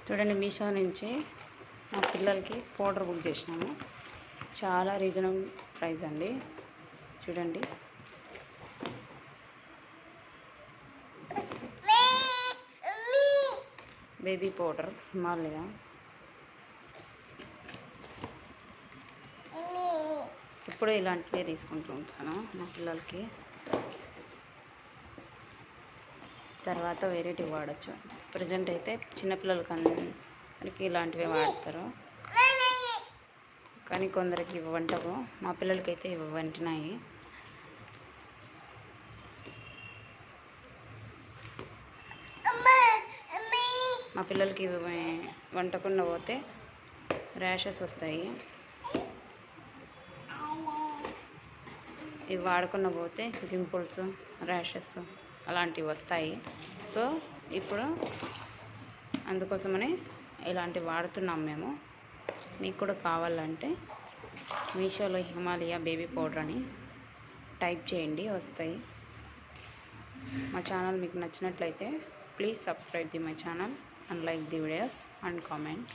చూడండి, మీషో నుంచి మా పిల్లలకి పౌడర్ బుక్ చేసినాము. చాలా రీజనబుల్ ప్రైస్ అండి. చూడండి, బేబీ పౌడర్ హిమాలయ. ఎప్పుడు ఇలాంటివే తీసుకుంటూ ఉంటాను మా పిల్లలకి. తర్వాత వేరేటివి వాడచ్చు. ప్రజెంట్ అయితే చిన్నపిల్లలకి అందరికీ ఇలాంటివే వాడతారు, కానీ కొందరికి ఇవి వంటకు. మా పిల్లలకైతే ఇవి వంటినాయి. మా పిల్లలకి ఇవి వంటకుండా పోతే ర్యాషెస్ వస్తాయి. ఇవి వాడకుండా పోతే పింపుల్స్, ర్యాషెస్ అలాంటివి వస్తాయి. సో ఇప్పుడు అందుకోసమనే ఇలాంటివి వాడుతున్నాం మేము. మీకు కూడా కావాలంటే మీషోలో హిమాలయ బేబీ పౌడర్ అని టైప్ చేయండి, వస్తాయి. మా ఛానల్ మీకు నచ్చినట్లయితే please subscribe the my channel and like the videos and comment.